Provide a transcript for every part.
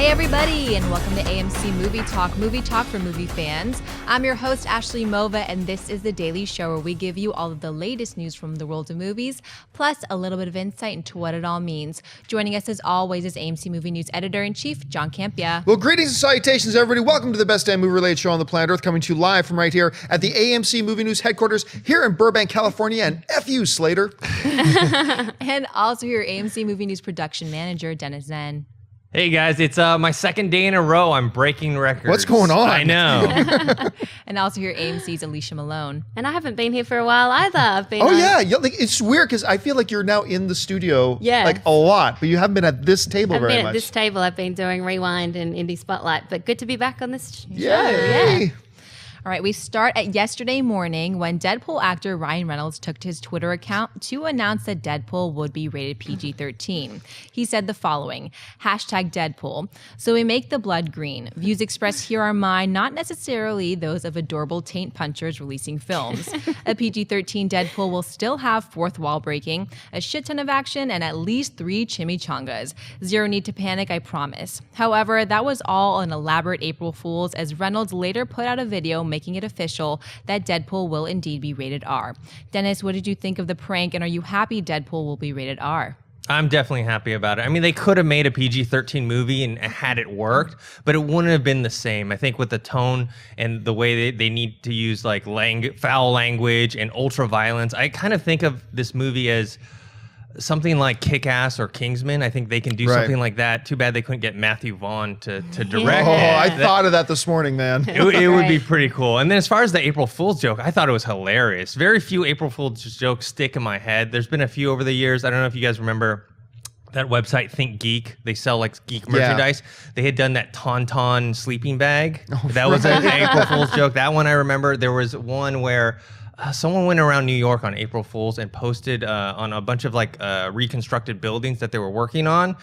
everybody, and welcome to AMC Movie Talk for movie fans. I'm your host, Ashley Mova, and this is the daily show where we give you all of the latest news from the world of movies, plus a little bit of insight into what it all means. Joining us as always is AMC Movie News Editor-in-Chief, John Campea. Well, greetings and salutations, everybody. Welcome to the best damn movie-related show on the planet Earth, coming to you live from right here at the AMC Movie News headquarters here in Burbank, California, and F you, Slater. And also your AMC Movie News production manager, Dennis Zen. Hey guys, it's my second day in a row I'm breaking records. What's going on? I know. And also your AMC's Alicia Malone. And I haven't been here for a while either. I've been Like, it's weird because I feel like you're now in the studio like a lot, but you haven't been at this table I've very been much. at this table. I've been doing Rewind and Indie Spotlight, but good to be back on this show. Yay. Yeah. All right, we start at yesterday morning when Deadpool actor Ryan Reynolds took to his Twitter account to announce that Deadpool would be rated PG-13. He said the following, #Deadpool. So we make the blood green. Views expressed here are mine, not necessarily those of adorable taint punchers releasing films. A PG-13 Deadpool will still have fourth wall breaking, a shit ton of action, and at least 3 chimichangas. Zero need to panic, I promise. However, that was all an elaborate April Fool's, as Reynolds later put out a video making it official that Deadpool will indeed be rated R. Dennis, what did you think of the prank, and are you happy Deadpool will be rated R? I'm definitely happy about it. I mean, they could have made a PG-13 movie and had it worked, but it wouldn't have been the same. I think with the tone and the way they need to use like foul language and ultra violence, I kind of think of this movie as something like Kick-Ass or Kingsman. I think they can do something like that. Too bad they couldn't get Matthew Vaughn to direct it. I thought of that this morning, man. It would be pretty cool. And then as far as the April Fool's joke, I thought it was hilarious. Very few April Fool's jokes stick in my head. There's been a few over the years. I don't know if you guys remember that website Think Geek. They sell like geek merchandise. They had done that Tauntaun sleeping bag. That was an April Fool's joke. That one I remember. There was one where someone went around New York on April Fool's and posted on a bunch of like reconstructed buildings that they were working on,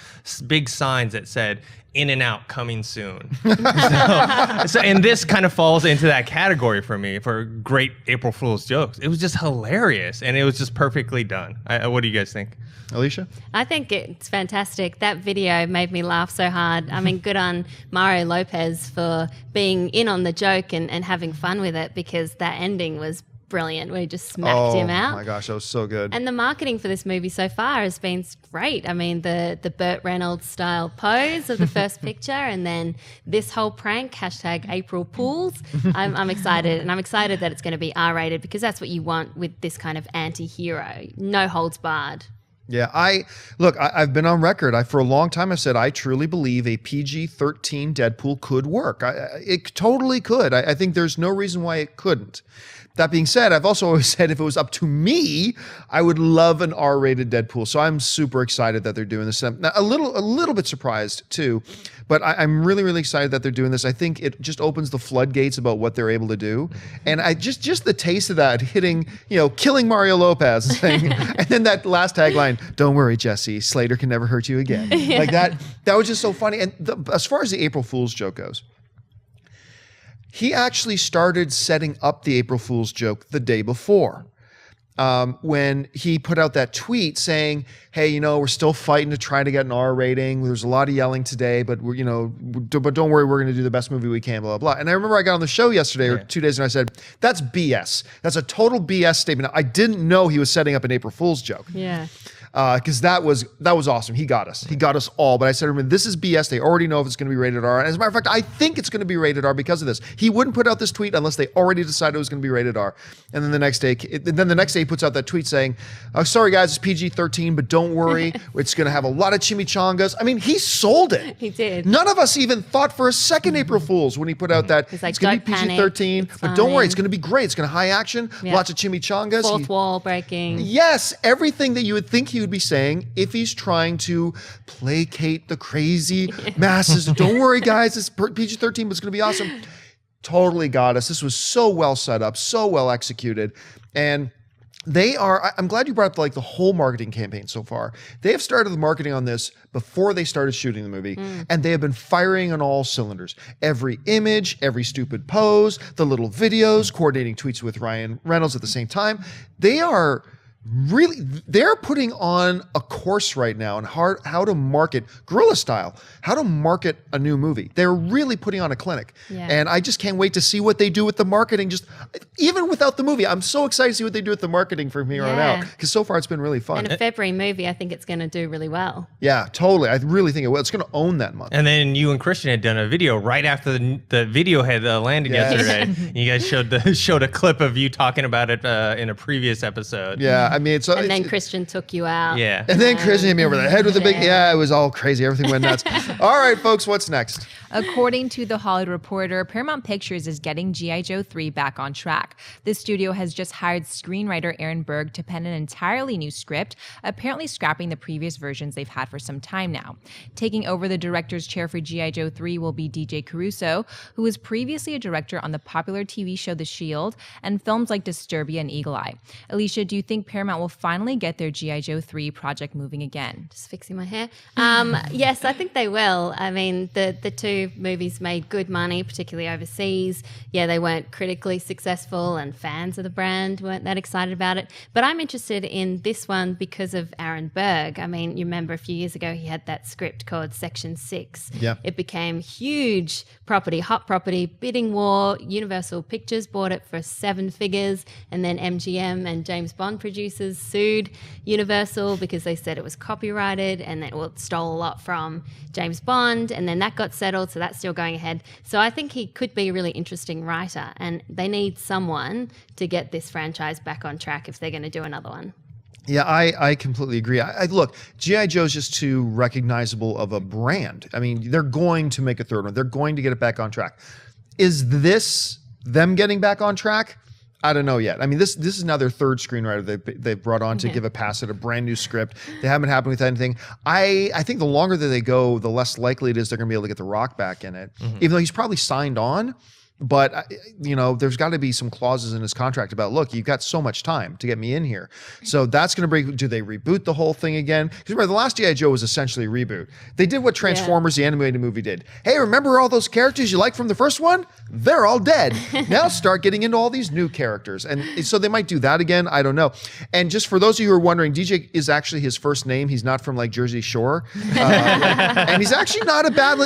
big signs that said "In and Out coming soon." And this kind of falls into that category for me for great April Fool's jokes. It was just hilarious and it was just perfectly done. What do you guys think? Alicia? I think it's fantastic. That video made me laugh so hard. I mean, good on Mario Lopez for being in on the joke and having fun with it, because that ending was brilliant. We just smacked him out. Oh my gosh, that was so good. And the marketing for this movie so far has been great. I mean, the Burt Reynolds style pose of the first picture, and then this whole prank, #April Pools. I'm excited, and I'm excited that it's going to be R-rated, because that's what you want with this kind of anti-hero. No holds barred. Yeah, I've been on record. For a long time I've said I truly believe a PG-13 Deadpool could work. It totally could. I think there's no reason why it couldn't. That being said, I've also always said if it was up to me, I would love an R-rated Deadpool. So I'm super excited that they're doing this. I'm a little bit surprised too, but I'm really, really excited that they're doing this. I think it just opens the floodgates about what they're able to do. And I just the taste of that hitting, killing Mario Lopez and saying, and then that last tagline, "Don't worry, Jesse, Slater can never hurt you again." Like that was just so funny. And as far as the April Fool's joke goes, he actually started setting up the April Fool's joke the day before, when he put out that tweet saying, "Hey, we're still fighting to try to get an R rating. There's a lot of yelling today, but but don't worry, we're going to do the best movie we can." Blah blah blah. And I remember I got on the show yesterday or 2 days, and I said, "That's BS. That's a total BS statement." I didn't know he was setting up an April Fool's joke. Yeah. Because that was awesome. He got us. He got us all. But I said to him, this is BS. They already know if it's going to be rated R. And as a matter of fact, I think it's going to be rated R because of this. He wouldn't put out this tweet unless they already decided it was going to be rated R. And then the next day, he puts out that tweet saying, "Oh, sorry guys, it's PG-13, but don't worry, it's going to have a lot of chimichangas." I mean, he sold it. He did. None of us even thought for a second April Fool's when he put out that like, it's going to be PG-13, but don't worry, it's going to be great. It's going to high action, lots of chimichangas. Fourth wall breaking. Yes, everything that you would think he would be saying if he's trying to placate the crazy masses. Don't worry, guys, it's PG-13, but it's going to be awesome. Totally got us. This was so well set up, so well executed. And I'm glad you brought up the whole marketing campaign so far. They have started the marketing on this before they started shooting the movie, and they have been firing on all cylinders. Every image, every stupid pose, the little videos, coordinating tweets with Ryan Reynolds at the same time. They are really, they're putting on a course right now on how to market, guerrilla style, how to market a new movie. They're really putting on a clinic. Yeah. And I just can't wait to see what they do with the marketing, just even without the movie. I'm so excited to see what they do with the marketing from here on out, because so far it's been really fun. And a February movie, I think it's going to do really well. Yeah, totally. I really think it will. It's going to own that month. And then you and Christian had done a video right after the video had landed yesterday. You guys showed a clip of you talking about it in a previous episode. Yeah, I mean, And then Christian took you out. Yeah. And then Christian hit me over the head with a big, it was all crazy. Everything went nuts. All right, folks, what's next? According to The Hollywood Reporter, Paramount Pictures is getting G.I. Joe 3 back on track. The studio has just hired screenwriter Aaron Berg to pen an entirely new script, apparently scrapping the previous versions they've had for some time now. Taking over the director's chair for G.I. Joe 3 will be DJ Caruso, who was previously a director on the popular TV show The Shield and films like Disturbia and Eagle Eye. Alicia, do you think Paramount will finally get their G.I. Joe 3 project moving again? Just fixing my hair. Yes, I think they will. I mean, the two movies made good money, particularly overseas. Yeah, they weren't critically successful and fans of the brand weren't that excited about it. But I'm interested in this one because of Aaron Berg. I mean, you remember a few years ago he had that script called Section 6. Yeah. It became huge property, hot property, bidding war. Universal Pictures bought it for 7 figures, and then MGM and James Bond producers sued Universal because they said it was copyrighted and that it stole a lot from James Bond, and then that got settled, so that's still going ahead. So I think he could be a really interesting writer, and they need someone to get this franchise back on track if they're going to do another one. Yeah, I completely agree. Look, G.I. Joe is just too recognizable of a brand. I mean, they're going to make a third one. They're going to get it back on track. Is this them getting back on track? I don't know yet. I mean, this is now their third screenwriter they've brought on to give a pass at a brand new script. They haven't happened with anything. I think the longer that they go, the less likely it is they're going to be able to get The Rock back in it, even though he's probably signed on. But, there's got to be some clauses in his contract about, look, you've got so much time to get me in here. So that's going to bring, do they reboot the whole thing again? Because remember, the last G.I. Joe was essentially a reboot. They did what Transformers, the animated movie, did. Hey, remember all those characters you liked from the first one? They're all dead. Now start getting into all these new characters. And so they might do that again. I don't know. And just for those of you who are wondering, DJ is actually his first name. He's not from like Jersey Shore. And he's actually not a bad,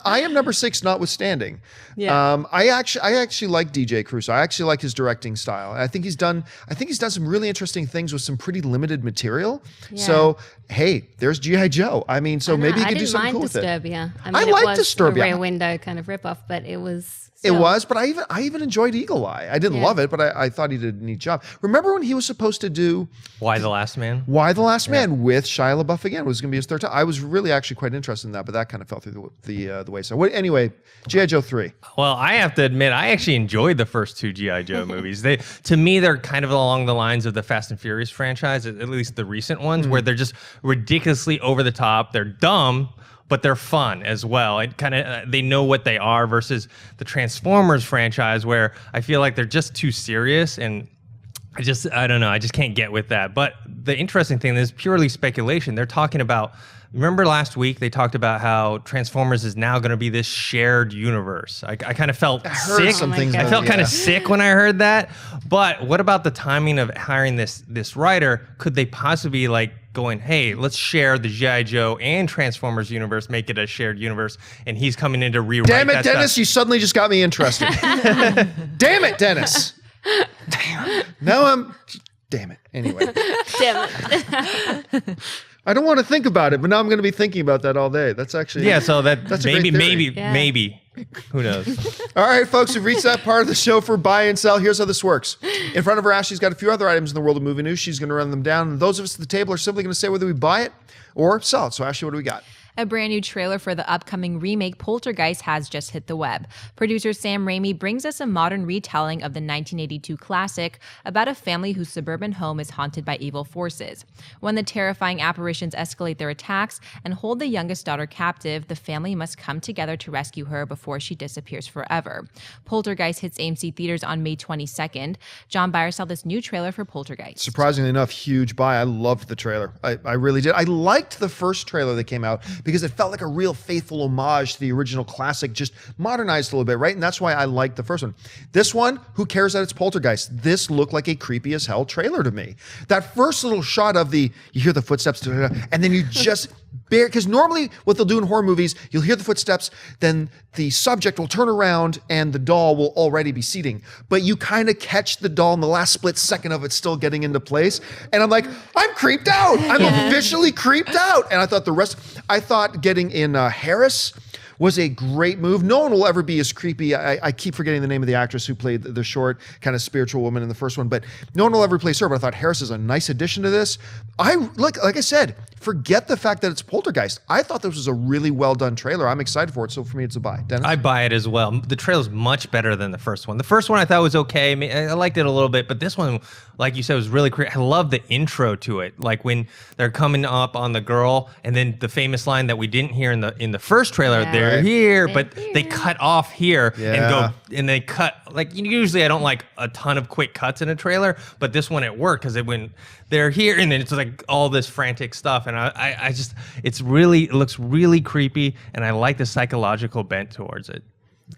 I Am Number 6 notwithstanding. Yeah. I actually like DJ Caruso. I actually like his directing style. I think he's done some really interesting things with some pretty limited material. Yeah. So hey, there's G.I. Joe. I mean, so maybe he can do something cool with it. I didn't mind Disturbia. I like Disturbia. A Rear Window kind of ripoff, but it was. It was, but I even enjoyed Eagle Eye. I didn't love it, but I thought he did a neat job. Remember when he was supposed to do Why the Last Man? Why the Last Man with Shia LaBeouf again? It was going to be his third time. I was really actually quite interested in that, but that kind of fell through the wayside. Anyway, G.I. Joe 3. Well, I have to admit, I actually enjoyed the first 2 G.I. Joe movies. To me, they're kind of along the lines of the Fast and Furious franchise, at least the recent ones, where they're just ridiculously over the top. They're dumb, but they're fun as well. And kind of they know what they are versus the Transformers franchise, where I feel like they're just too serious, and I don't know. I just can't get with that. But the interesting thing is purely speculation. They're talking about, remember last week they talked about how Transformers is now going to be this shared universe. I kind of felt sick. I felt kind of sick when I heard that. But what about the timing of hiring this writer? Could they possibly be going, hey, let's share the G.I. Joe and Transformers universe, make it a shared universe, and he's coming in to rewrite that. Damn it, Dennis, stuff. You suddenly just got me interested. Damn it, Dennis. Damn. Damn it. Anyway. Damn it. I don't want to think about it, but now I'm going to be thinking about that all day. That's actually... Yeah, so that's maybe. Who knows? All right, folks, we've reached that part of the show for buy and sell. Here's how this works. In front of her, Ashley's got a few other items in the world of movie news. She's going to run them down, and those of us at the table are simply going to say whether we buy it or sell it. So, Ashley, what do we got? A brand new trailer for the upcoming remake Poltergeist has just hit the web. Producer Sam Raimi brings us a modern retelling of the 1982 classic about a family whose suburban home is haunted by evil forces. When the terrifying apparitions escalate their attacks and hold the youngest daughter captive, the family must come together to rescue her before she disappears forever. Poltergeist hits AMC theaters on May 22nd. John Byer saw this new trailer for Poltergeist. Surprisingly enough, huge buy. I loved the trailer. I really did. I liked the first trailer that came out because it felt like a real faithful homage to the original classic, just modernized a little bit, right? And that's why I liked the first one. This one, who cares that it's Poltergeist? This looked like a creepy as hell trailer to me. That first little shot of you hear the footsteps, and then you just because normally what they'll do in horror movies, you'll hear the footsteps, then the subject will turn around and the doll will already be seating. But you kind of catch the doll in the last split second of it still getting into place. And I'm like, I'm creeped out. I'm officially creeped out. And I thought getting in Harris was a great move. No one will ever be as creepy. I keep forgetting the name of the actress who played the short kind of spiritual woman in the first one, but no one will ever replace her. But I thought Harris is a nice addition to this. Like I said, forget the fact that it's Poltergeist. I thought this was a really well done trailer. I'm excited for it. So for me, it's a buy. Dennis? I buy it as well. The trailer's much better than the first one. The first one I thought was okay. I liked it a little bit, but this one, like you said, was really great. I love the intro to it. Like when they're coming up on the girl, and then the famous line that we didn't hear in the first trailer, they're here, but they cut off here and they cut, like usually I don't like a ton of quick cuts in a trailer, but this one it worked because they're here and then it's like all this frantic stuff, and I just it looks really creepy, and I like the psychological bent towards it.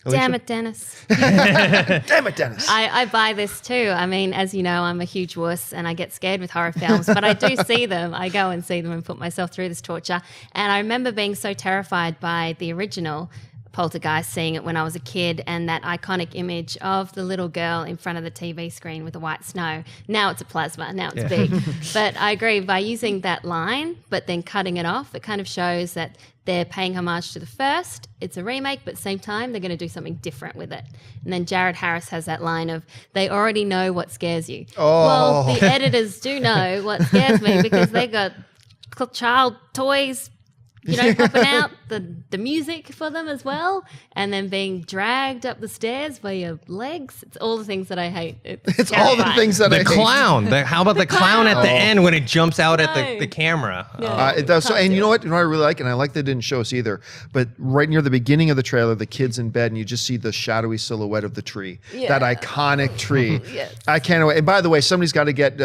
Damn it, Dennis. Damn it, Dennis. I buy this too. I mean, as you know, I'm a huge wuss and I get scared with horror films, but I do see them. I go and see them and put myself through this torture. And I remember being so terrified by the original Poltergeist, seeing it when I was a kid, and that iconic image of the little girl in front of the TV screen with the white snow. Now it's a plasma, now it's big. But I agree, by using that line, but then cutting it off, it kind of shows that they're paying homage to the first. It's a remake, but at the same time, they're going to do something different with it. And then Jared Harris has that line of, they already know what scares you. Oh. Well, the editors do know what scares me because they got child toys, popping out, the music for them as well, and then being dragged up the stairs by your legs. It's all the things that I hate. It's all the things that I hate. The clown. How about the clown at the end when it jumps out at the camera? It does. And you know what? I really like, and I like they didn't show us either, but right near the beginning of the trailer, the kid's in bed and you just see the shadowy silhouette of the tree. That iconic tree. I can't wait. And by the way, somebody's got to get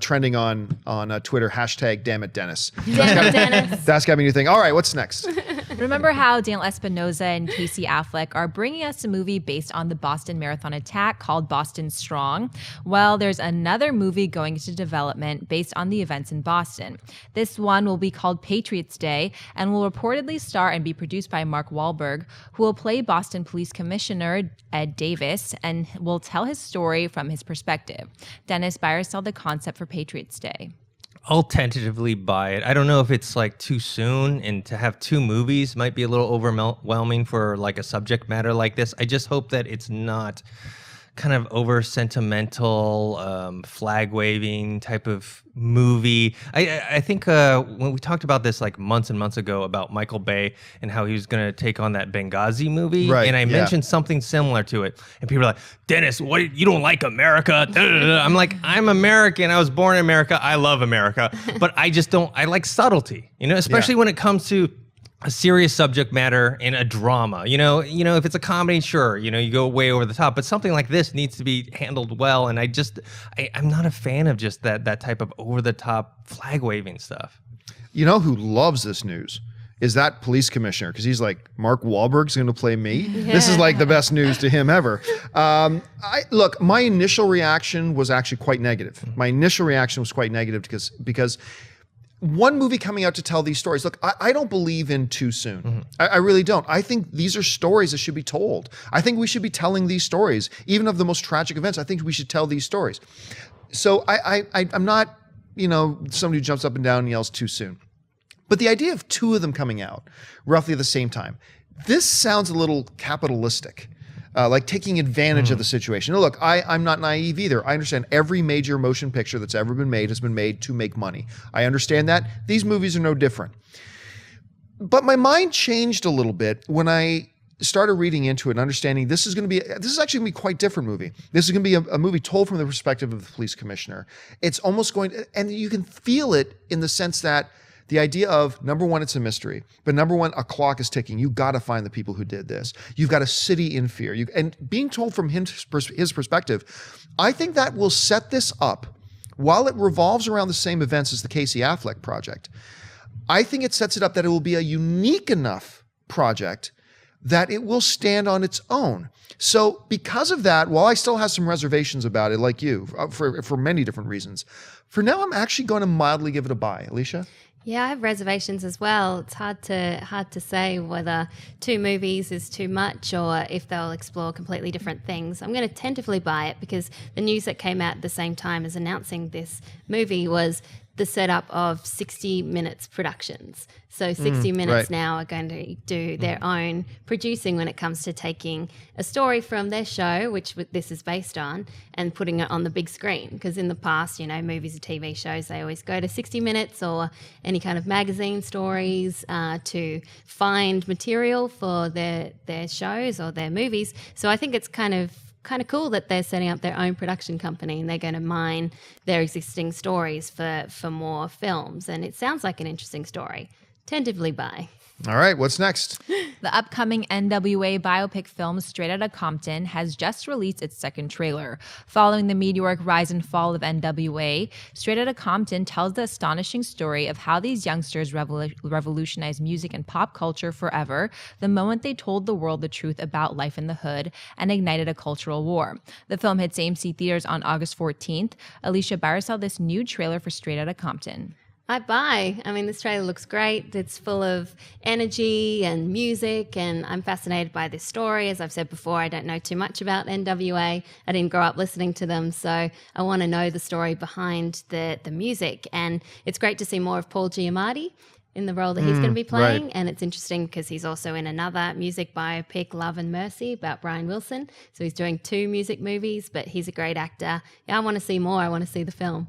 trending on Twitter, hashtag damn it Dennis. That's got me new thing. All right, what's next? Remember how Daniel Espinosa and Casey Affleck are bringing us a movie based on the Boston Marathon attack called Boston Strong? Well, there's another movie going into development based on the events in Boston. This one will be called Patriots' Day and will reportedly star and be produced by Mark Wahlberg, who will play Boston Police Commissioner Ed Davis and will tell his story from his perspective. Dennis, buy or sell the concept for Patriots' Day? I'll tentatively buy it. I don't know if it's like too soon, and to have two movies might be a little overwhelming for like a subject matter like this. I just hope that it's not kind of over sentimental, flag waving type of movie. I think when we talked about this like months and months ago about Michael Bay and how he was going to take on that Benghazi movie, and I mentioned something similar to it, and people are like, Dennis, what, you don't like America? I'm like, I'm American. I was born in America. I love America, but I just don't. I like subtlety, especially when it comes to a serious subject matter in a drama. If it's a comedy, sure, you go way over the top, but something like this needs to be handled well. And I'm not a fan of just that type of over the top flag waving stuff. You know who loves this news is that police commissioner, because he's like, Mark Wahlberg's going to play me. This is like the best news to him ever. Look, my initial reaction was actually quite negative. Because one movie coming out to tell these stories. Look, I don't believe in too soon. I really don't. I think these are stories that should be told. I think we should be telling these stories, even of the most tragic events. I think we should tell these stories. So I'm not, somebody who jumps up and down and yells too soon. But the idea of two of them coming out roughly at the same time, this sounds a little capitalistic. Like taking advantage of the situation. Now, look, I'm not naive either. I understand every major motion picture that's ever been made has been made to make money. I understand that. These movies are no different. But my mind changed a little bit when I started reading into it and understanding this is actually going to be quite different movie. This is going to be a movie told from the perspective of the police commissioner. It's almost and you can feel it in the sense that the idea of, number one, it's a mystery. But number one, a clock is ticking. You got to find the people who did this. You've got a city in fear. And being told from his perspective, I think that will set this up, while it revolves around the same events as the Casey Affleck project. I think it sets it up that it will be a unique enough project that it will stand on its own. So because of that, while I still have some reservations about it, like you, for many different reasons, for now I'm actually going to mildly give it a buy. Alicia? Yeah, I have reservations as well. It's hard to say whether 2 movies is too much or if they'll explore completely different things. I'm going to tentatively buy it because the news that came out at the same time as announcing this movie was the setup of 60 Minutes Productions. So 60 Minutes now are going to do their own producing when it comes to taking a story from their show, which this is based on, and putting it on the big screen. Because in the past, movies or TV shows, they always go to 60 Minutes or any kind of magazine stories to find material for their shows or their movies. So I think it's kind of cool that they're setting up their own production company and they're going to mine their existing stories for more films. And it sounds like an interesting story. Tentatively buy. All right, what's next? The upcoming NWA biopic film Straight Outta Compton has just released its second trailer. Following the meteoric rise and fall of NWA, Straight Outta Compton tells the astonishing story of how these youngsters revolutionized music and pop culture forever the moment they told the world the truth about life in the hood and ignited a cultural war. The film hits AMC theaters on August 14th. Alicia, buy or sell this new trailer for Straight Outta Compton? I buy. I mean, this trailer looks great. It's full of energy and music, and I'm fascinated by this story. As I've said before, I don't know too much about NWA. I didn't grow up listening to them, so I want to know the story behind the music. And it's great to see more of Paul Giamatti in the role that he's going to be playing. Right. And it's interesting because he's also in another music biopic, Love and Mercy, about Brian Wilson. So he's doing 2 music movies, but he's a great actor. Yeah, I want to see more. I want to see the film.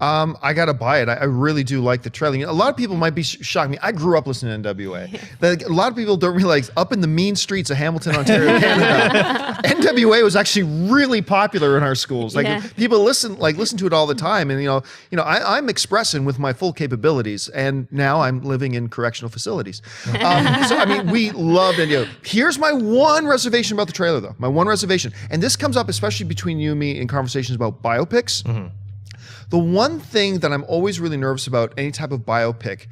I got to buy it. I really do like the trailer. A lot of people might be shocked. Me. I grew up listening to NWA. A lot of people don't realize up in the mean streets of Hamilton, Ontario, Canada, NWA was actually really popular in our schools. People listen to it all the time. And I'm expressing with my full capabilities, and now I'm living in correctional facilities. So I mean, we loved NWA. Here's my one reservation about the trailer, though. My one reservation, and this comes up especially between you and me in conversations about biopics. Mm-hmm. The one thing that I'm always really nervous about any type of biopic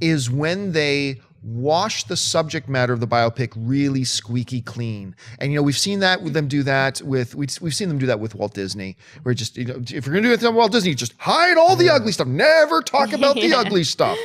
is when they wash the subject matter of the biopic really squeaky clean. And we've seen that with them do that with we've seen them do that with Walt Disney, where just if you're gonna do it with Walt Disney, just hide all the ugly stuff, never talk about the ugly stuff,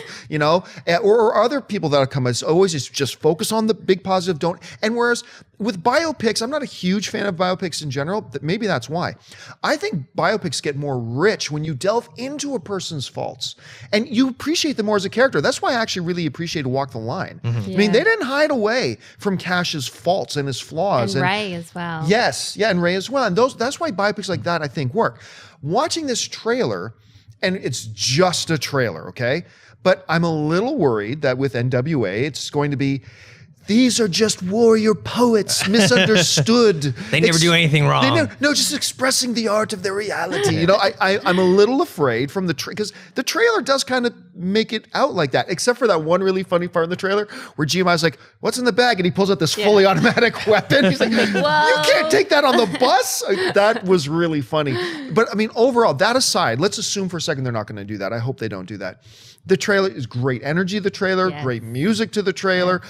or other people that come, it's always just focus on the big positive, don't. And whereas with biopics, I'm not a huge fan of biopics in general. Maybe that's why. I think biopics get more rich when you delve into a person's faults and you appreciate them more as a character. That's why I actually really appreciate Walk the Line. Mm-hmm. Yeah. I mean, they didn't hide away from Cash's faults and his flaws. And Ray as well. Yes, yeah, and Ray as well. And that's why biopics like that, I think, work. Watching this trailer, and it's just a trailer, okay? But I'm a little worried that with NWA, it's going to be, these are just warrior poets, misunderstood. They never do anything wrong. No, just expressing the art of their reality. I'm a little afraid from because the trailer does kind of make it out like that, except for that one really funny part in the trailer where Giamatti's like, "What's in the bag?" And he pulls out this fully automatic weapon. He's like, "You can't take that on the bus." That was really funny. But I mean, overall, that aside, let's assume for a second they're not going to do that. I hope they don't do that. The trailer is great energy. The trailer, great music to the trailer.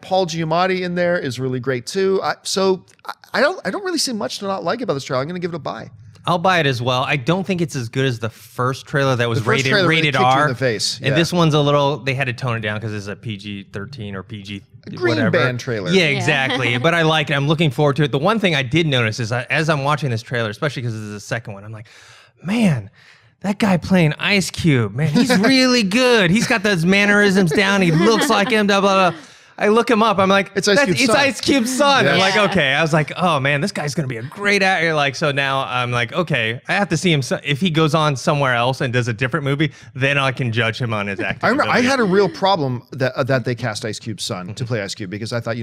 Paul Giamatti in there is really great too. So I don't really see much to not like about this trailer. I'm going to give it a buy. I'll buy it as well. I don't think it's as good as the first trailer that was rated R. You in the face. And this one's a little. They had to tone it down because it's a PG-13 or PG. Green whatever. Band trailer. Yeah, exactly. But I like it. I'm looking forward to it. The one thing I did notice is as I'm watching this trailer, especially because this is the second one, I'm like, man. That guy playing Ice Cube, man, he's really good. He's got those mannerisms down. He looks like him, blah, blah, blah. I look him up. I'm like, it's Ice Cube's son. Yes. I'm like, okay. I was like, oh man, this guy's gonna be a great actor. So now I'm like, okay, I have to see him. If he goes on somewhere else and does a different movie, then I can judge him on his acting. I remember I had a real problem that they cast Ice Cube's son to play Ice Cube because I thought,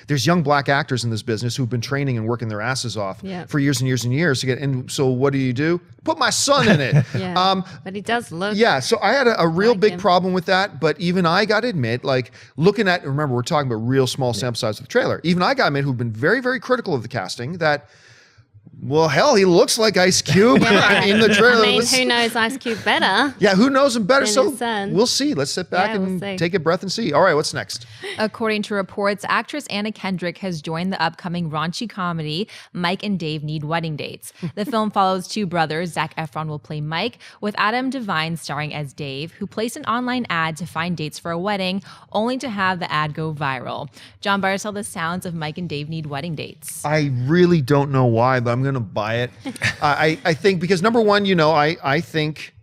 there's young black actors in this business who've been training and working their asses off for years and years and years to get. And so what do? Put my son in it. But he does look. Yeah. So I had a real big problem with that. But even I got to admit, looking at, remember, we're talking about real small sample size of the trailer. Even I got to admit, who've been very, very critical of the casting, that Well, hell, he looks like Ice Cube in the trailer. I mean, who knows Ice Cube better? Yeah, who knows him better? than So his son. we'll see. Let's sit back Yeah, we'll and see. take a breath and see. All right, what's next? According to reports, actress Anna Kendrick has joined the upcoming raunchy comedy Mike and Dave Need Wedding Dates. The film follows two brothers. Zac Efron will play Mike, with Adam Devine starring as Dave, who placed an online ad to find dates for a wedding, only to have the ad go viral. John Barsell, the sounds of Mike and Dave Need Wedding Dates. I really don't know why, but I'm going to buy it. I think because number one, I think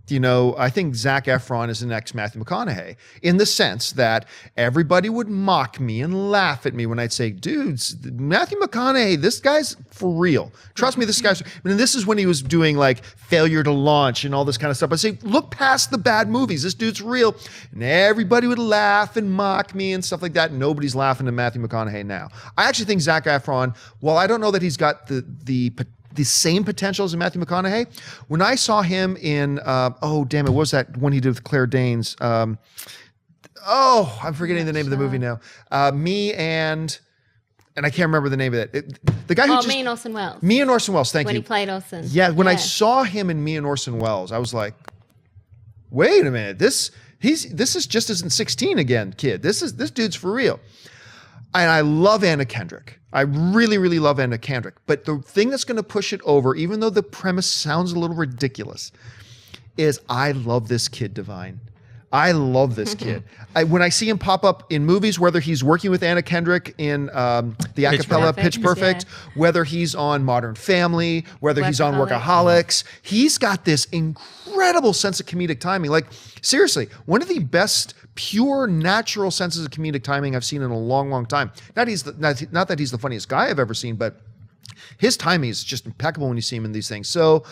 Zac Efron is the next Matthew McConaughey in the sense that everybody would mock me and laugh at me when I'd say, dudes, Matthew McConaughey, this guy's for real. Trust me, this guy's, and this is when he was doing like Failure to Launch and all this kind of stuff. I say, look past the bad movies. This dude's real. And everybody would laugh and mock me and stuff like that. Nobody's laughing at Matthew McConaughey now. I actually think Zac Efron, while I don't know that he's got the same potential as Matthew McConaughey. When I saw him in, what was that one he did with Claire Danes? I'm forgetting the name of the movie now. Me and I can't remember the name of it. The guy who Me and Orson Welles. Me and Orson Welles, thank When you. he played Orson. Yeah, when I saw him in Me and Orson Welles, I was like, wait a minute, this is just as in 16 again, kid. This dude's for real. And I love Anna Kendrick. I really, really love Anna Kendrick. But the thing that's going to push it over, even though the premise sounds a little ridiculous, is I love this kid, Divine. I love this kid. When I see him pop up in movies, whether he's working with Anna Kendrick in the acapella Pitch Perfect, whether he's on Modern Family, whether he's on Workaholics, he's got this incredible sense of comedic timing. Like, seriously, one of the best pure natural senses of comedic timing I've seen in a long, long time. Not that he's the funniest guy I've ever seen, but his timing is just impeccable when you see him in these things. So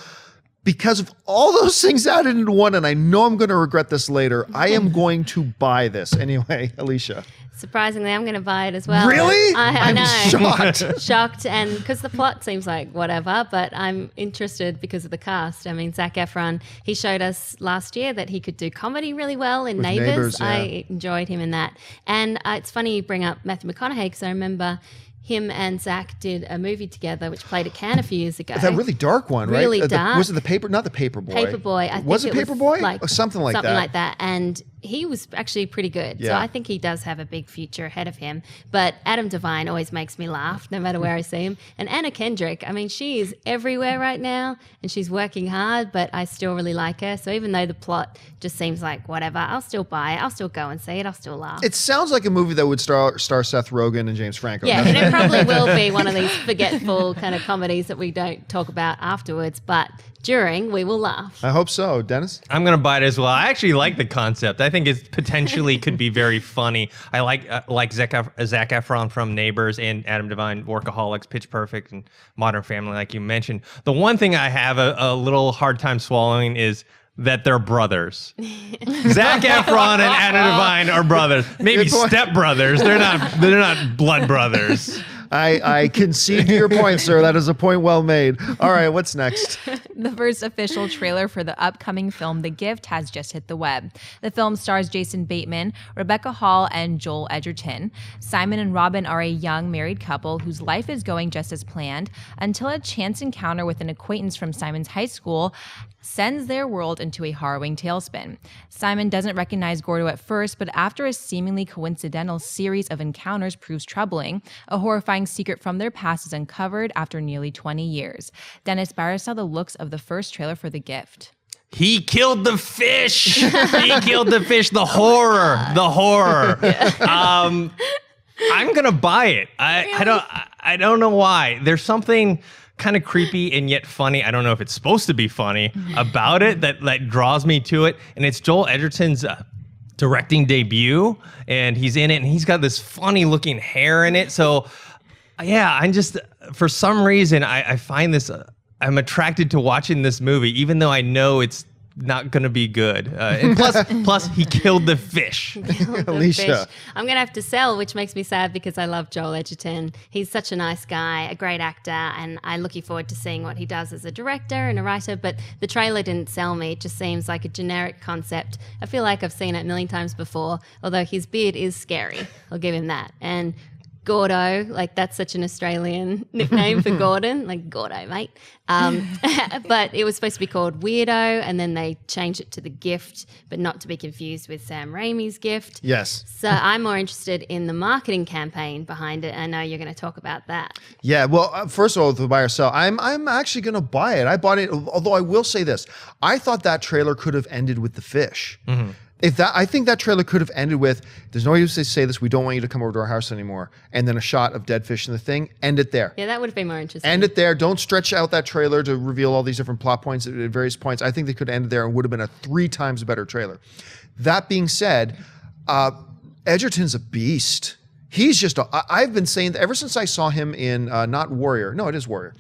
because of all those things added into one, and I know I'm going to regret this later, I am going to buy this. Anyway, Alicia. Surprisingly, I'm going to buy it as well. Really? I know. Shocked. Shocked, and because the plot seems like whatever, but I'm interested because of the cast. I mean, Zac Efron, he showed us last year that he could do comedy really well in Neighbours. Yeah. I enjoyed him in that. And it's funny you bring up Matthew McConaughey because I remember him and Zach did a movie together, which played at Cannes a few years ago. That really dark one, right? Really dark. Was it the paper? Not the Paperboy. Paperboy. I think was it Paperboy? Like or something like something that. like that. And he was actually pretty good. So Yeah. I think he does have a big future ahead of him. But Adam Devine always makes me laugh, no matter where I see him. And Anna Kendrick, I mean, she is everywhere right now, and she's working hard. But I still really like her. So even though the plot just seems like whatever, I'll still buy it. I'll still go and see it. I'll still laugh. It sounds like a movie that would star Seth Rogen and James Franco. Yeah, and it probably will be one of these forgetful kind of comedies that we don't talk about afterwards, but during we will laugh. I hope so. Dennis? I'm going to buy it as well. I actually like the concept. I think it potentially could be very funny. I like Zac Efron from Neighbours and Adam Devine, Workaholics, Pitch Perfect, and Modern Family, like you mentioned. The one thing I have a little hard time swallowing is that they're brothers. Zac Efron and Adam Devine are brothers. Maybe stepbrothers. They're not blood brothers. I concede to your point, sir. That is a point well made. All right, what's next? The first official trailer for the upcoming film The Gift has just hit the web. The film stars Jason Bateman, Rebecca Hall, and Joel Edgerton. Simon and Robin are a young married couple whose life is going just as planned until a chance encounter with an acquaintance from Simon's high school sends their world into a harrowing tailspin. Simon doesn't recognize Gordo at first, but after a seemingly coincidental series of encounters proves troubling, a horrifying secret from their past is uncovered after nearly 20 years. Dennis Barra saw the looks of the first trailer for The Gift. He killed the fish. He killed the fish. The horror. The horror. I'm gonna buy it. I don't know why. There's something kind of creepy and yet funny. I don't know if it's supposed to be funny about it that draws me to it. And it's Joel Edgerton's directing debut, and he's in it, and he's got this funny looking hair in it. So yeah, I'm just, for some reason, I find this, I'm attracted to watching this movie, even though I know it's not going to be good. And plus, he killed the fish. Alicia. I'm going to have to sell, which makes me sad because I love Joel Edgerton. He's such a nice guy, a great actor, and I'm looking forward to seeing what he does as a director and a writer. But the trailer didn't sell me. It just seems like a generic concept. I feel like I've seen it a million times before, although his beard is scary. I'll give him that. And Gordo, like that's such an Australian nickname for Gordon, like Gordo, mate. But it was supposed to be called Weirdo, and then they changed it to The Gift, but not to be confused with Sam Raimi's Gift. Yes. So I'm more interested in the marketing campaign behind it. I know you're going to talk about that. Yeah, well, first of all, the buy or sell, I'm actually going to buy it. I bought it, although I will say this. I thought that trailer could have ended with the fish. Mm-hmm. I think that trailer could have ended with, there's no use to say this, we don't want you to come over to our house anymore, and then a shot of dead fish in the thing, end it there. Yeah, that would have been more interesting. End it there. Don't stretch out that trailer to reveal all these different plot points at various points. I think they could have ended there and would have been a 3 times better trailer. That being said, Edgerton's a beast. He's just, I've been saying that ever since I saw him in, not Warrior, no, it is Warrior.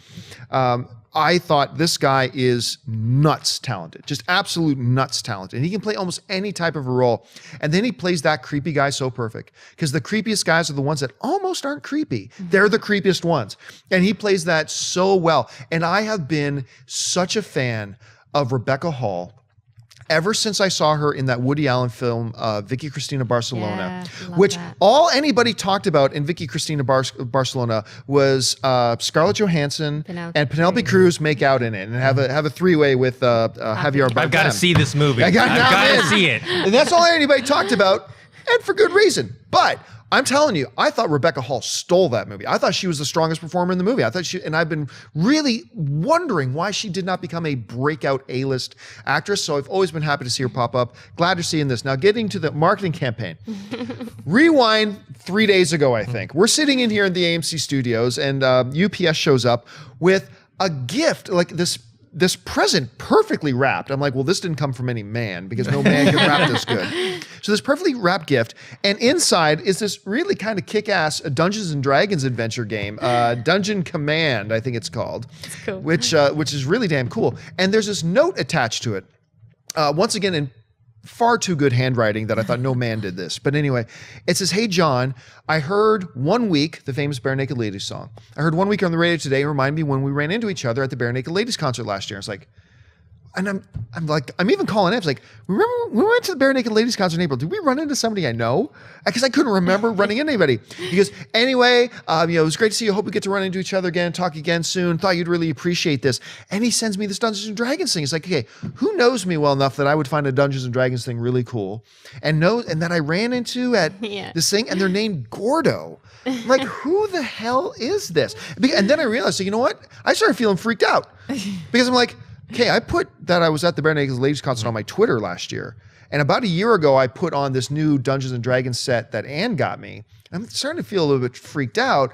I thought this guy is nuts talented, just absolute nuts talented. And he can play almost any type of a role. And then he plays that creepy guy so perfect, because the creepiest guys are the ones that almost aren't creepy. They're the creepiest ones. And he plays that so well. And I have been such a fan of Rebecca Hall ever since I saw her in that Woody Allen film, Vicky Cristina Barcelona, which all anybody talked about in Vicky Cristina Barcelona was Scarlett Johansson and Penelope Cruz make out in it and have a 3-way with Javier Bardem. I've got to see this movie. I've got to see it. And that's all anybody talked about, and for good reason. But I'm telling you, I thought Rebecca Hall stole that movie. I thought she was the strongest performer in the movie. And I've been really wondering why she did not become a breakout A-list actress. So I've always been happy to see her pop up. Glad to see in this. Now, getting to the marketing campaign. Rewind 3 days ago, I think. We're sitting in here in the AMC studios, and UPS shows up with a gift, like this present perfectly wrapped. I'm like, well, this didn't come from any man, because no man can wrap this good. So this perfectly wrapped gift, and inside is this really kind of kick-ass Dungeons and Dragons adventure game, Dungeon Command, I think it's called, cool. which is really damn cool. And there's this note attached to it. Once again, in far too good handwriting that I thought no man did this. But anyway, it says, "Hey, John, I heard 1 week," the famous Bare Naked Ladies song. "I heard 1 week on the radio today. Remind me when we ran into each other at the Bare Naked Ladies concert last year." It's like, and I'm like, I'm even calling it. It's like, remember when we went to the Bare Naked Ladies concert in April? Did we run into somebody I know? Because I couldn't remember running into anybody. He goes, "Anyway, it was great to see you. Hope we get to run into each other again, talk again soon. Thought you'd really appreciate this." And he sends me this Dungeons and Dragons thing. It's like, okay, who knows me well enough that I would find a Dungeons and Dragons thing really cool, and that I ran into at this thing, and they're named Gordo. Like, who the hell is this? And then I realized, so you know what? I started feeling freaked out, because I'm like, okay, I put that I was at the Bare Naked Ladies concert on my Twitter last year. And about a year ago, I put on this new Dungeons & Dragons set that Anne got me. I'm starting to feel a little bit freaked out.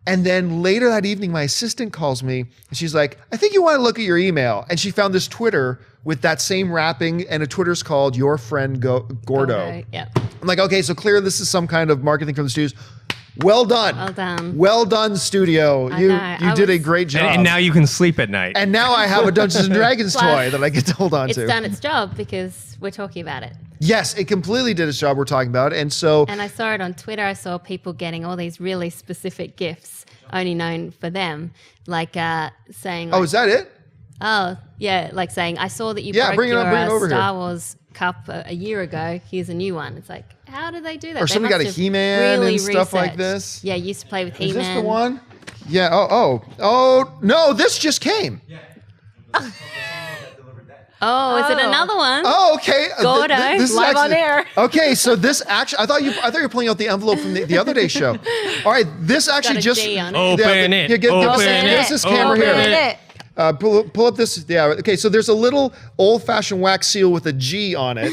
And then later that evening, my assistant calls me, and she's like, "I think you want to look at your email." And she found this Twitter with that same wrapping, and a Twitter's called Your Friend Gordo. Yeah. I'm like, okay, so clearly this is some kind of marketing from the studios. Well done. Well done. Well done, studio. You did a great job. And now you can sleep at night. And now I have a Dungeons and Dragons toy that I get to hold on to. It's done its job because we're talking about it. Yes, it completely did its job. We're talking about it. And so. And I saw it on Twitter. I saw people getting all these really specific gifts only known for them, like saying. Oh, is that it? Oh, yeah. Like saying, "I saw that you broke bring it your over Star here. Wars cup a year ago. Here's a new one." It's like, how do they do that? Or somebody got a He-Man and stuff like researched. this. Yeah, used to play with He-Man. Is this the one? Yeah. Oh, no, this just came. Oh, is it another one? Oh, okay. Gordo, this is live on actually, air. Okay, so this actually, I thought you were pulling out the envelope from the other day show. All right, this actually Got a just G on it. Open it. Here, give Open us it. this camera Open here. it. Pull up this. Yeah. Okay. So there's a little old-fashioned wax seal with a G on it.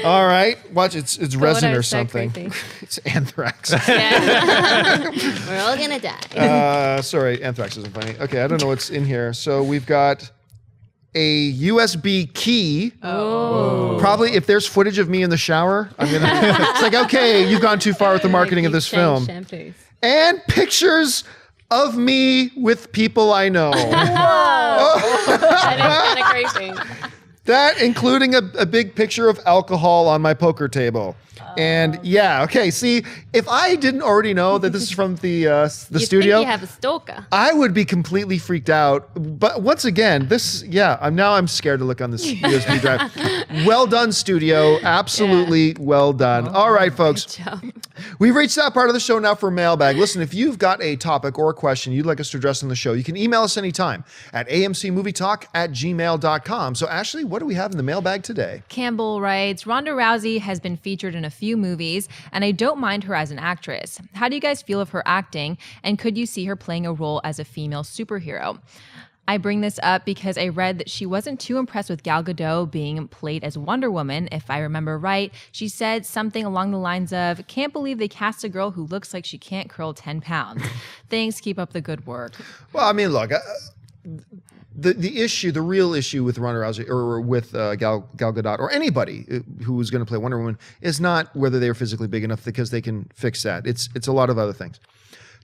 All right. Watch. It's resin or so something. creepy. It's anthrax. Yeah. We're all gonna die. Sorry, anthrax isn't funny. Okay. I don't know what's in here. So we've got a USB key. Oh. Probably if there's footage of me in the shower, I'm gonna. It's like, okay, you've gone too far with the marketing of this film. Shampoos. And pictures of me with people I know. That is kind of creepy. That including a big picture of alcohol on my poker table. And yeah, okay. See, if I didn't already know that this is from the studio, think you have a stalker. I would be completely freaked out. But once again, I'm scared to look on this USB drive. Well done, studio. Absolutely well done. All right, folks. Good job. We've reached that part of the show now for mailbag. Listen, if you've got a topic or a question you'd like us to address on the show, you can email us anytime at amcmovietalk@gmail.com. So, Ashley, what do we have in the mailbag today? Campbell writes, Ronda Rousey has been featured in a few movies, and I don't mind her as an actress. How do you guys feel of her acting, and could you see her playing a role as a female superhero? I bring this up because I read that she wasn't too impressed with Gal Gadot being played as Wonder Woman. If I remember right, she said something along the lines of, can't believe they cast a girl who looks like she can't curl 10 pounds. Thanks, keep up the good work. Well, I mean, look, the real issue with Ronda Rousey or with Gal Gadot or anybody who is going to play Wonder Woman is not whether they are physically big enough, because they can fix that. It's a lot of other things.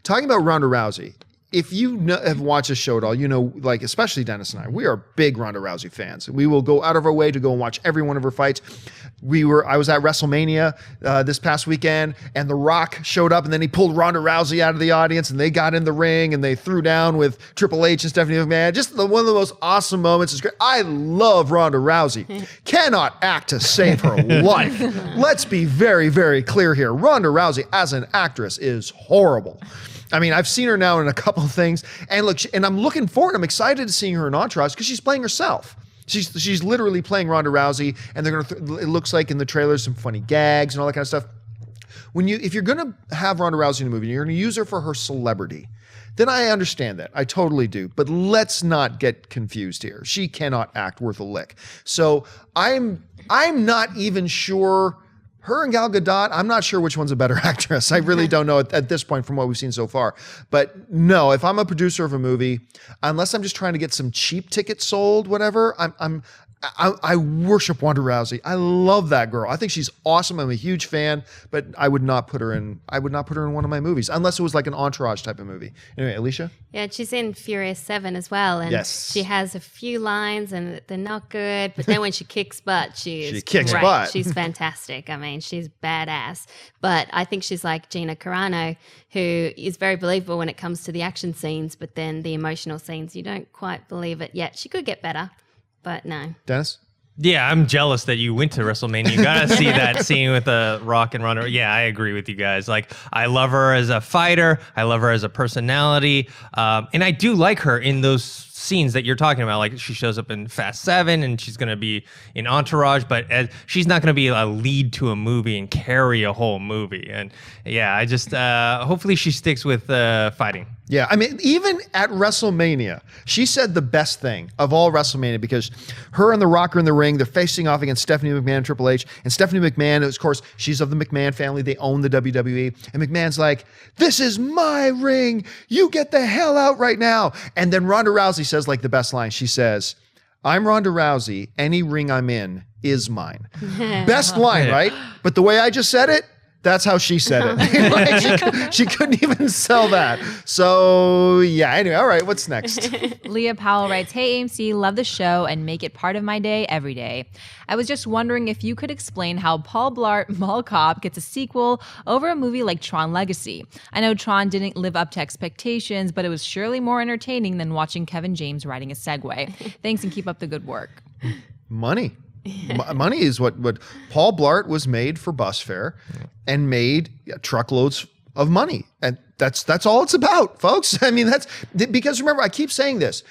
Talking about Ronda Rousey, if you have watched the show at all, you know, like especially Dennis and I, we are big Ronda Rousey fans. We will go out of our way to go and watch every one of her fights. I was at WrestleMania this past weekend, and The Rock showed up, and then he pulled Ronda Rousey out of the audience, and they got in the ring, and they threw down with Triple H and Stephanie McMahon. Just one of the most awesome moments. It's great. I love Ronda Rousey. Cannot act to save her life. Let's be very, very clear here. Ronda Rousey as an actress is horrible. I mean, I've seen her now in a couple of things, and look, and I'm looking forward. I'm excited to seeing her in Entourage because she's playing herself. She's literally playing Ronda Rousey, and they're gonna. It looks like in the trailers some funny gags and all that kind of stuff. If you're gonna have Ronda Rousey in a movie, you're gonna use her for her celebrity. Then I understand that. I totally do. But let's not get confused here. She cannot act worth a lick. So I'm not even sure. Her and Gal Gadot, I'm not sure which one's a better actress. I really don't know at this point from what we've seen so far. But no, if I'm a producer of a movie, unless I'm just trying to get some cheap tickets sold, whatever, I worship Ronda Rousey. I love that girl. I think she's awesome. I'm a huge fan, but I would not put her in one of my movies unless it was like an Entourage type of movie. Anyway, Alicia? Yeah, she's in Furious 7 as well, and yes, she has a few lines and they're not good, but then when she kicks butt, she kicks great. butt. She's fantastic. I mean, she's badass. But I think she's like Gina Carano, who is very believable when it comes to the action scenes, but then the emotional scenes, you don't quite believe it yet. She could get better. But no. Dennis? Yeah, I'm jealous that you went to WrestleMania. You gotta see that scene with the Rock and Ronda. Yeah, I agree with you guys. Like, I love her as a fighter. I love her as a personality. And I do like her in those scenes that you're talking about. Like, she shows up in Fast 7 and she's going to be in Entourage, but she's not going to be a lead to a movie and carry a whole movie. And yeah, I just, hopefully she sticks with fighting. Yeah, I mean, even at WrestleMania, she said the best thing of all WrestleMania, because her and The Rock are in the ring. They're facing off against Stephanie McMahon and Triple H. And Stephanie McMahon, of course, she's of the McMahon family. They own the WWE. And McMahon's like, this is my ring. You get the hell out right now. And then Ronda Rousey says like the best line. She says, I'm Ronda Rousey. Any ring I'm in is mine. Best line, right? But the way I just said it, that's how she said it. Like, she couldn't even sell that. So yeah, anyway, all right, what's next? Leah Powell writes, hey AMC, love the show and make it part of my day every day. I was just wondering if you could explain how Paul Blart Mall Cop gets a sequel over a movie like Tron Legacy. I know Tron didn't live up to expectations, but it was surely more entertaining than watching Kevin James riding a Segway. Thanks and keep up the good work. Money. Money is what Paul Blart was made for bus fare and made truckloads of money. And that's all it's about, folks. I mean, that's because remember, I keep saying this,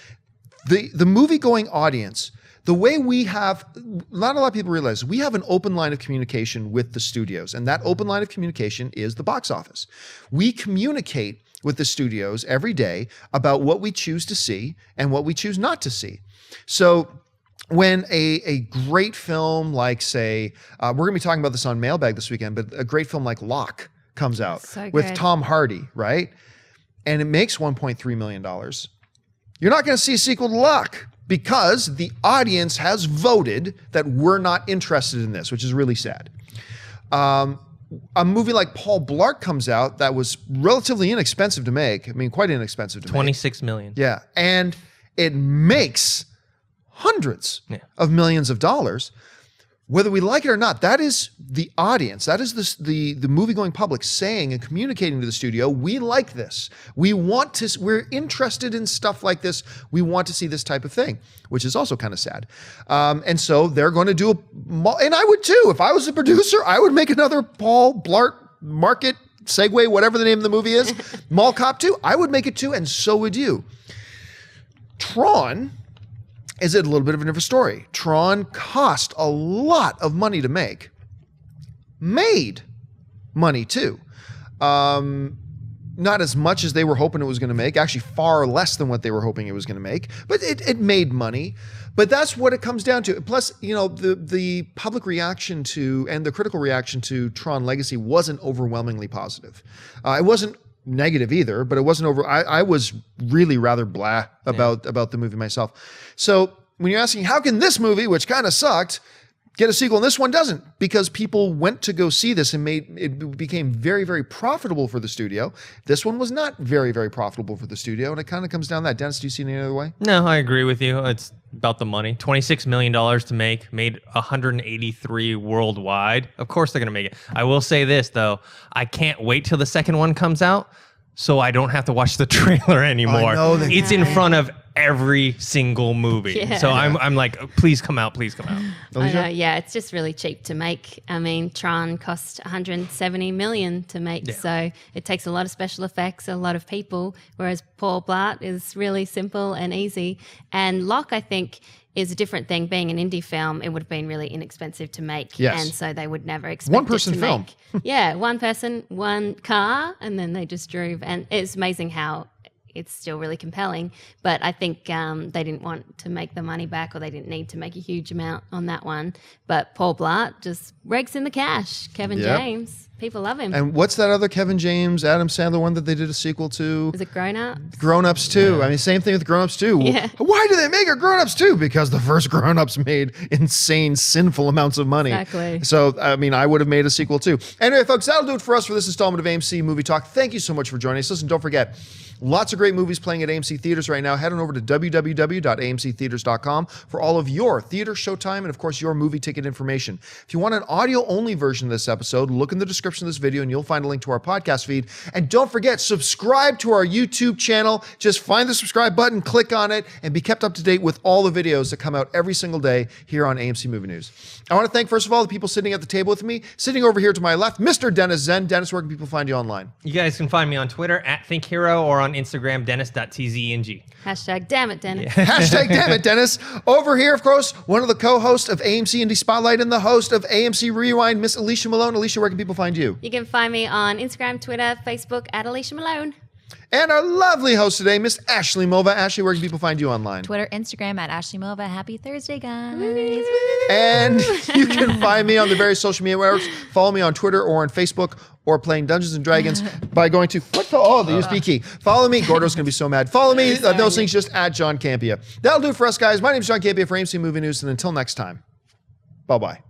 the movie going audience, the way we have, not a lot of people realize, we have an open line of communication with the studios, and that open line of communication is the box office. We communicate with the studios every day about what we choose to see and what we choose not to see. So when a great film like, say, we're going to be talking about this on Mailbag this weekend, but a great film like Locke comes out with Tom Hardy, right? And it makes $1.3 million. You're not going to see a sequel to Locke because the audience has voted that we're not interested in this, which is really sad. A movie like Paul Blart comes out that was relatively inexpensive to make. I mean, quite inexpensive to make. 26 million. Yeah. And it makes hundreds of millions of dollars. Whether we like it or not, that is the audience. That is the movie-going public saying and communicating to the studio, we like this. We're interested in stuff like this. We want to see this type of thing, which is also kind of sad. And so they're going to do and I would too. If I was a producer, I would make another Paul Blart Market, Segway, whatever the name of the movie is, Mall Cop 2, I would make it too, and so would you. Tron is a little bit of a different story. Tron cost a lot of money to make. Made money too. Not as much as they were hoping it was going to make, actually far less than what they were hoping it was going to make, but it made money. But that's what it comes down to. Plus, you know, the public reaction to and the critical reaction to Tron Legacy wasn't overwhelmingly positive. It wasn't negative either, but it wasn't over. I was really rather blah about the movie myself. So when you're asking, how can this movie, which kind of sucked, get a sequel, and this one doesn't, because people went to go see this and it became very, very profitable for the studio. This one was not very, very profitable for the studio, and it kind of comes down to that. Dennis, do you see it any other way? No, I agree with you. It's about the money. $26 million to make, made 183 worldwide. Of course they're going to make it. I will say this, though. I can't wait till the second one comes out so I don't have to watch the trailer anymore. It's in front of every single movie. Yeah. So I'm like, please come out, please come out. I know, yeah, it's just really cheap to make. I mean, Tron cost 170 million to make, so it takes a lot of special effects, a lot of people, whereas Paul Blart is really simple and easy. And Locke, I think, is a different thing. Being an indie film, it would have been really inexpensive to make. Yes. And so they would never expect one person it to film. make. Yeah, one person, one car, and then they just drove. And it's amazing how it's still really compelling. But I think they didn't want to make the money back, or they didn't need to make a huge amount on that one. But Paul Blart just rakes in the cash. Kevin James, people love him. And what's that other Kevin James, Adam Sandler one that they did a sequel to? Is it Grown Ups? Grown Ups 2. Yeah. I mean, same thing with Grown Ups 2. Yeah. Why do they make a Grown Ups 2? Because the first Grown Ups made insane, sinful amounts of money. Exactly. So, I mean, I would have made a sequel too. Anyway, folks, that'll do it for us for this installment of AMC Movie Talk. Thank you so much for joining us. Listen, don't forget, lots of great movies playing at AMC Theaters right now. Head on over to www.amctheaters.com for all of your theater, showtime, and of course, your movie ticket information. If you want an audio-only version of this episode, look in the description of this video and you'll find a link to our podcast feed. And don't forget, subscribe to our YouTube channel. Just find the subscribe button, click on it, and be kept up to date with all the videos that come out every single day here on AMC Movie News. I want to thank, first of all, the people sitting at the table with me. Sitting over here to my left, Mr. Dennis Zen. Dennis, where can people find you online? You guys can find me on Twitter at ThinkHero or on Instagram, Dennis.tzng. Hashtag damn it, Dennis. Yeah. Hashtag damn it, Dennis. Over here, of course, one of the co-hosts of AMC Indie Spotlight and the host of AMC Rewind, Miss Alicia Malone. Alicia, where can people find you? You can find me on Instagram, Twitter, Facebook at Alicia Malone. And our lovely host today, Miss Ashley Mova. Ashley, where can people find you online? Twitter, Instagram at Ashley Mova. Happy Thursday, guys. And you can find me on the various social media networks. Follow me on Twitter or on Facebook or playing Dungeons & Dragons by going to, the USB key. Follow me. Gordo's going to be so mad. Follow me. Those things just at John Campia. That'll do it for us, guys. My name is John Campia for AMC Movie News. And until next time, bye-bye.